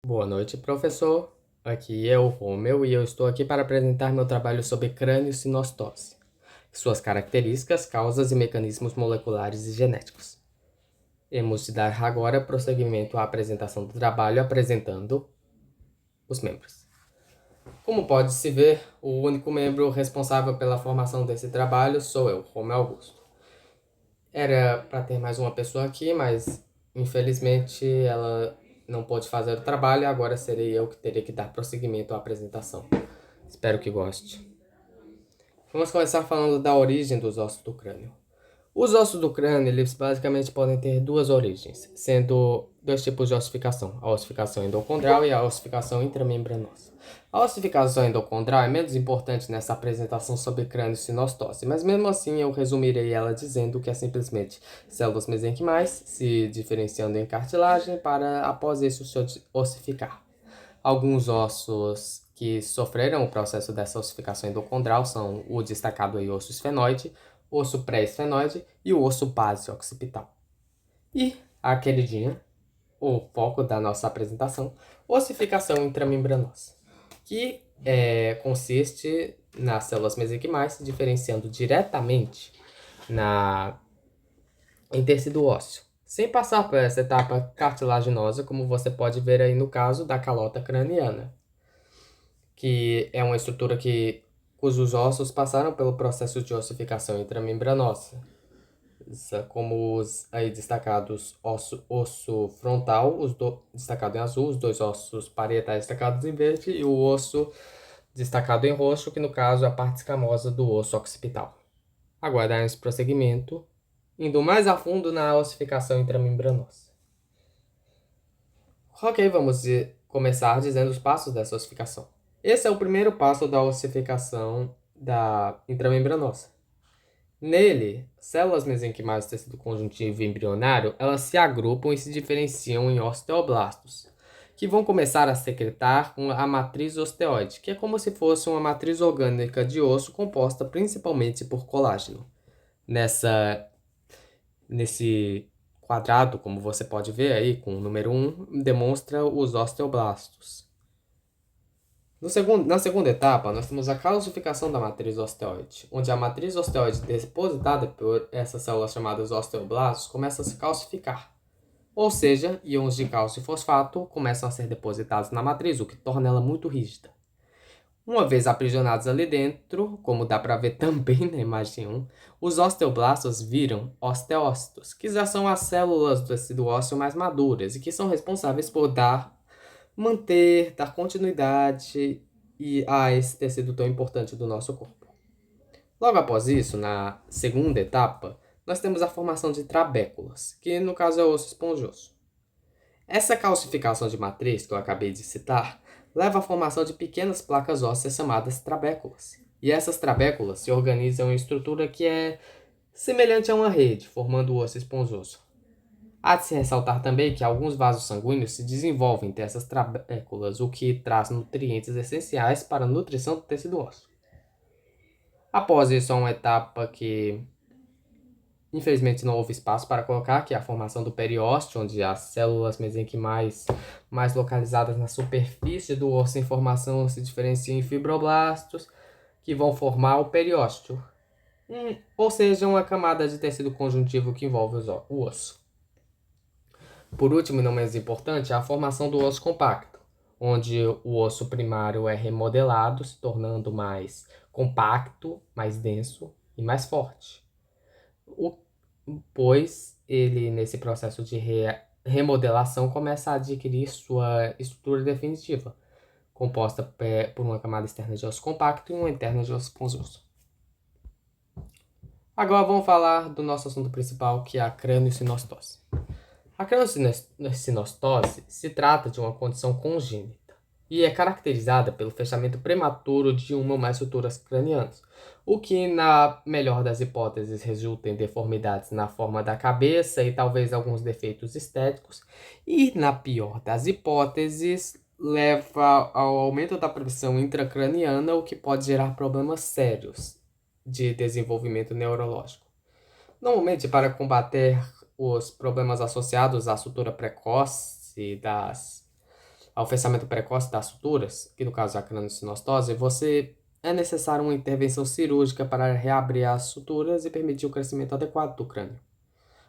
Boa noite, professor. Aqui é o Romeu e eu estou aqui para apresentar meu trabalho sobre crânio-sinostose, suas características, causas e mecanismos moleculares e genéticos. Temos de dar agora prosseguimento à apresentação do trabalho apresentando os membros. Como pode-se ver, o único membro responsável pela formação desse trabalho sou eu, Romeu Augusto. Era para ter mais uma pessoa aqui, mas infelizmente ela não pôde fazer o trabalho e agora serei eu que terei que dar prosseguimento à apresentação. Espero que goste. Vamos começar falando da origem dos ossos do crânio. Os ossos do crânio, eles basicamente podem ter duas origens, sendo dois tipos de ossificação, a ossificação endocondral e a ossificação intramembranosa. A ossificação endocondral é menos importante nessa apresentação sobre crânio-sinostose, mas mesmo assim eu resumirei ela dizendo que é simplesmente células mesenquimais se diferenciando em cartilagem para após isso se ossificar. Alguns ossos que sofreram o processo dessa ossificação endocondral são o destacado aí osso esfenoide, osso pré-esfenoide e o osso base occipital. E a queridinha, o foco da nossa apresentação, ossificação intramembranosa, que consiste nas células mesenquimais se diferenciando diretamente em tecido ósseo, sem passar por essa etapa cartilaginosa, como você pode ver aí no caso da calota craniana, que é uma estrutura cujos ossos passaram pelo processo de ossificação intramembranosa, como os aí destacados osso frontal, destacado em azul, os dois ossos parietais destacados em verde e o osso destacado em roxo, que no caso é a parte escamosa do osso occipital. Aguardar esse prosseguimento, indo mais a fundo na ossificação intramembranosa. Ok, vamos começar dizendo os passos dessa ossificação. Esse é o primeiro passo da ossificação da intramembranosa. Nele, células mesenquimais do tecido conjuntivo embrionário, elas se agrupam e se diferenciam em osteoblastos, que vão começar a secretar a matriz osteoide, que é como se fosse uma matriz orgânica de osso composta principalmente por colágeno. Nesse quadrado, como você pode ver aí com o número 1, demonstra os osteoblastos. Na segunda etapa, nós temos a calcificação da matriz osteoide, onde a matriz osteoide depositada por essas células chamadas osteoblastos começa a se calcificar. Ou seja, íons de cálcio e fosfato começam a ser depositados na matriz, o que torna ela muito rígida. Uma vez aprisionados ali dentro, como dá para ver também na imagem 1, os osteoblastos viram osteócitos, que já são as células do tecido ósseo mais maduras e que são responsáveis por dar continuidade a esse tecido tão importante do nosso corpo. Logo após isso, na segunda etapa, nós temos a formação de trabéculas, que no caso é o osso esponjoso. Essa calcificação de matriz que eu acabei de citar leva à formação de pequenas placas ósseas chamadas trabéculas. E essas trabéculas se organizam em estrutura que é semelhante a uma rede, formando o osso esponjoso. Há de se ressaltar também que alguns vasos sanguíneos se desenvolvem dessas trabéculas, o que traz nutrientes essenciais para a nutrição do tecido ósseo. Após isso, há uma etapa que infelizmente não houve espaço para colocar, que é a formação do periósteo, onde as células mesenquimais mais localizadas na superfície do osso em formação se diferenciam em fibroblastos, que vão formar o periósteo, ou seja, uma camada de tecido conjuntivo que envolve o osso. Por último, e não menos importante, a formação do osso compacto, onde o osso primário é remodelado, se tornando mais compacto, mais denso e mais forte. Pois ele, nesse processo de remodelação, começa a adquirir sua estrutura definitiva, composta por uma camada externa de osso compacto e uma interna de osso esponjoso. Agora vamos falar do nosso assunto principal, que é a crânio-sinostose. A crânio-sinostose se trata de uma condição congênita e é caracterizada pelo fechamento prematuro de uma ou mais suturas cranianas, o que, na melhor das hipóteses, resulta em deformidades na forma da cabeça e talvez alguns defeitos estéticos, e, na pior das hipóteses, leva ao aumento da pressão intracraniana, o que pode gerar problemas sérios de desenvolvimento neurológico. Normalmente, para combater os problemas associados à sutura precoce ao fechamento precoce das suturas, que no caso é a craniosinostose, é necessário uma intervenção cirúrgica para reabrir as suturas e permitir o crescimento adequado do crânio.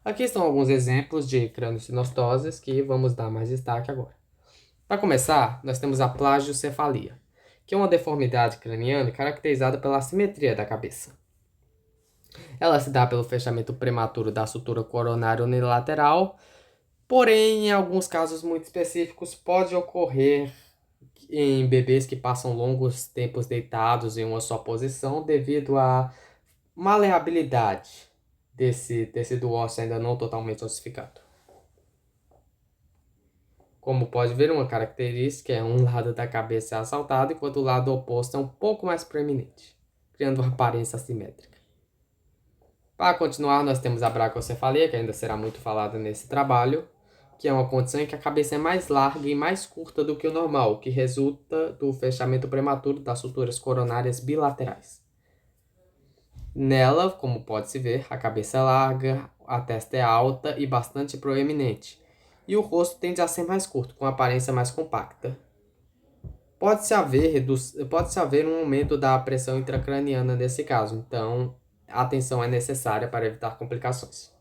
Aqui estão alguns exemplos de craniosinostoses que vamos dar mais destaque agora. Para começar, nós temos a plagiocefalia, que é uma deformidade craniana caracterizada pela assimetria da cabeça. Ela se dá pelo fechamento prematuro da sutura coronária unilateral, porém, em alguns casos muito específicos, pode ocorrer em bebês que passam longos tempos deitados em uma só posição devido à maleabilidade desse tecido ósseo ainda não totalmente ossificado. Como pode ver, uma característica é um lado da cabeça é assaltado, enquanto o lado oposto é um pouco mais proeminente, criando uma aparência assimétrica. Para continuar, nós temos a braciocefalia, que ainda será muito falada nesse trabalho, que é uma condição em que a cabeça é mais larga e mais curta do que o normal, o que resulta do fechamento prematuro das suturas coronárias bilaterais. Nela, como pode-se ver, a cabeça é larga, a testa é alta e bastante proeminente, e o rosto tende a ser mais curto, com aparência mais compacta. Pode-se haver um aumento da pressão intracraniana nesse caso, então a atenção é necessária para evitar complicações.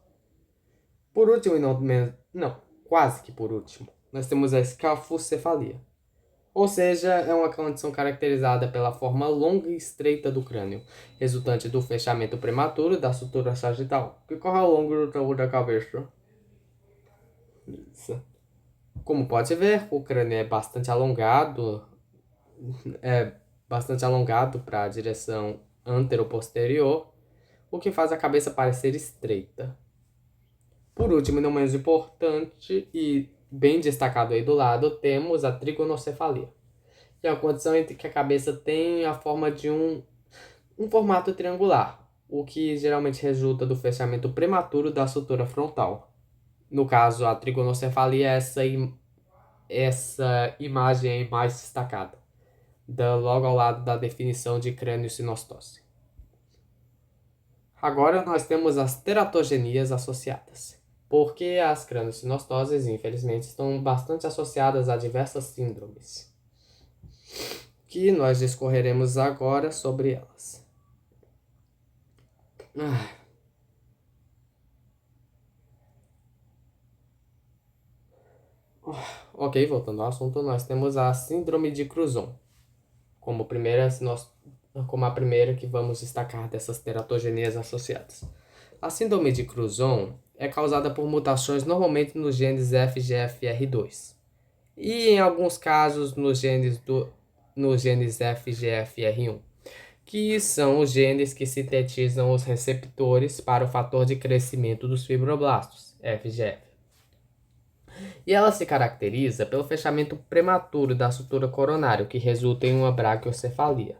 Por último, e quase que por último, nós temos a escafocefalia. Ou seja, é uma condição caracterizada pela forma longa e estreita do crânio, resultante do fechamento prematuro da sutura sagital, que corre ao longo do tronco da cabeça. Isso. Como pode ver, o crânio é bastante alongado para a direção antero-posterior, o que faz a cabeça parecer estreita. Por último, e não menos importante e bem destacado aí do lado, temos a trigonocefalia, que é a condição em que a cabeça tem a forma de um formato triangular, o que geralmente resulta do fechamento prematuro da sutura frontal. No caso, a trigonocefalia é essa imagem aí mais destacada, logo ao lado da definição de craniosinostose. Agora nós temos as teratogenias associadas, porque as craniosinostoses, infelizmente, estão bastante associadas a diversas síndromes, que nós discorreremos agora sobre elas. Ok, voltando ao assunto, nós temos a síndrome de Cruzon, como a primeira que vamos destacar dessas teratogenias associadas. A síndrome de Cruzon é causada por mutações normalmente nos genes FGFR2 e, em alguns casos, nos genes FGFR1, que são os genes que sintetizam os receptores para o fator de crescimento dos fibroblastos, FGF. E ela se caracteriza pelo fechamento prematuro da sutura coronária, que resulta em uma braciocefalia,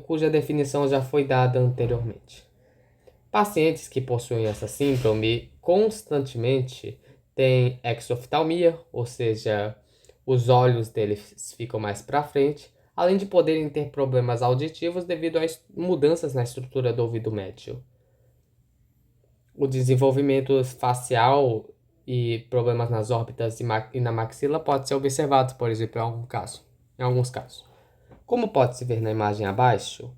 cuja definição já foi dada anteriormente. Pacientes que possuem essa síndrome constantemente têm exoftalmia, ou seja, os olhos deles ficam mais para frente, além de poderem ter problemas auditivos devido a mudanças na estrutura do ouvido médio. O desenvolvimento facial e problemas nas órbitas e na maxila pode ser observado, por exemplo, em alguns casos. Como pode-se ver na imagem abaixo,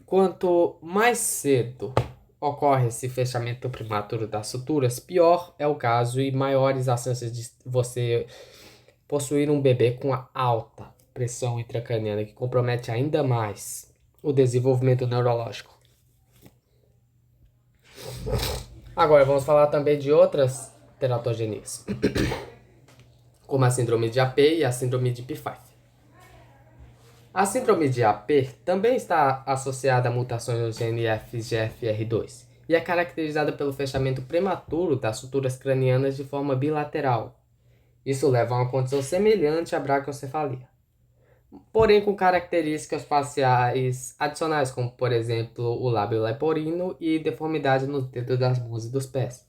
quanto mais cedo ocorre esse fechamento prematuro das suturas, pior é o caso e maiores as chances de você possuir um bebê com a alta pressão intracraniana, que compromete ainda mais o desenvolvimento neurológico. Agora vamos falar também de outras teratogenias, como a síndrome de AP e a síndrome de Pfeiffer. A síndrome de AP também está associada a mutações no gene FGFR2 e é caracterizada pelo fechamento prematuro das suturas cranianas de forma bilateral. Isso leva a uma condição semelhante à braciocefalia, porém com características faciais adicionais, como por exemplo o lábio leporino e deformidade nos dedos das mãos e dos pés,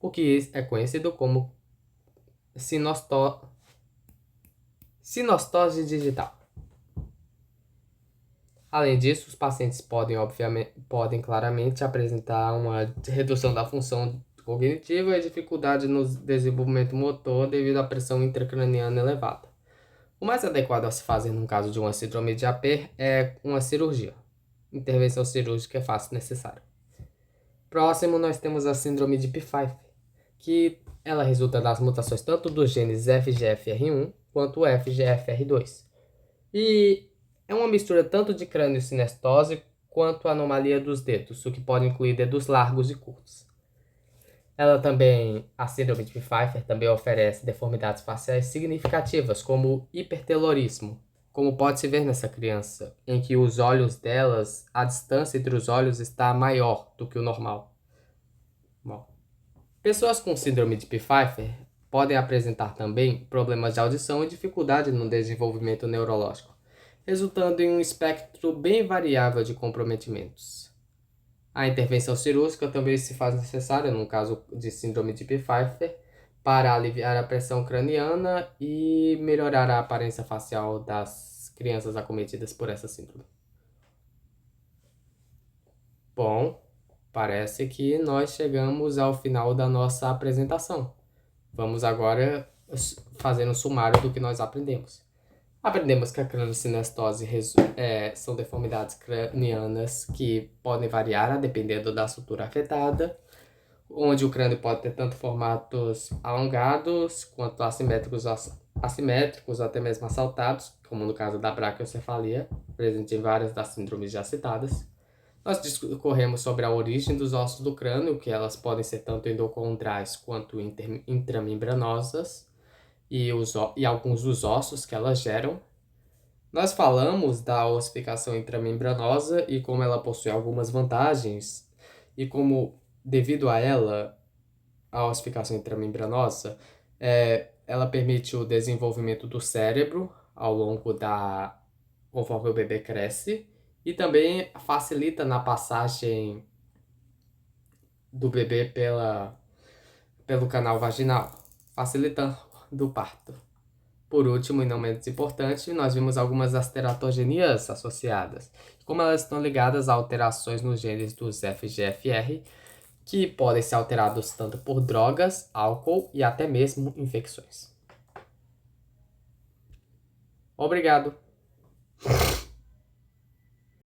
o que é conhecido como sinostose digital. Além disso, os pacientes podem claramente apresentar uma redução da função cognitivo e dificuldade no desenvolvimento motor devido à pressão intracraniana elevada. O mais adequado a se fazer no caso de uma síndrome de Apert é uma cirurgia. Intervenção cirúrgica é fácil e necessária. Próximo, nós temos a síndrome de Pfeiffer, que ela resulta das mutações tanto dos genes FGFR1 quanto FGFR2. E é uma mistura tanto de crâniosinestose quanto anomalia dos dedos, o que pode incluir dedos largos e curtos. A síndrome de Pfeiffer também oferece deformidades faciais significativas, como hipertelorismo, como pode-se ver nessa criança, em que os olhos delas, a distância entre os olhos está maior do que o normal. Bom, pessoas com síndrome de Pfeiffer podem apresentar também problemas de audição e dificuldade no desenvolvimento neurológico, resultando em um espectro bem variável de comprometimentos. A intervenção cirúrgica também se faz necessária no caso de síndrome de Pfeiffer para aliviar a pressão craniana e melhorar a aparência facial das crianças acometidas por essa síndrome. Bom, parece que nós chegamos ao final da nossa apresentação. Vamos agora fazer um sumário do que nós aprendemos. Aprendemos que a crâniosinestose são deformidades cranianas que podem variar dependendo da estrutura afetada, onde o crânio pode ter tanto formatos alongados quanto assimétricos, até mesmo assaltados, como no caso da braquiocefalia, presente em várias das síndromes já citadas. Nós discorremos sobre a origem dos ossos do crânio, que elas podem ser tanto endocondrais quanto intramembranosas, e alguns dos ossos que elas geram. Nós falamos da ossificação intramembranosa e como ela possui algumas vantagens, e como, devido a ela, a ossificação intramembranosa, ela permite o desenvolvimento do cérebro conforme o bebê cresce, e também facilita na passagem do bebê pelo canal vaginal, facilitando o parto. Por último, e não menos importante, nós vimos algumas das teratogenias associadas, como elas estão ligadas a alterações nos genes dos FGFR, que podem ser alterados tanto por drogas, álcool e até mesmo infecções. Obrigado!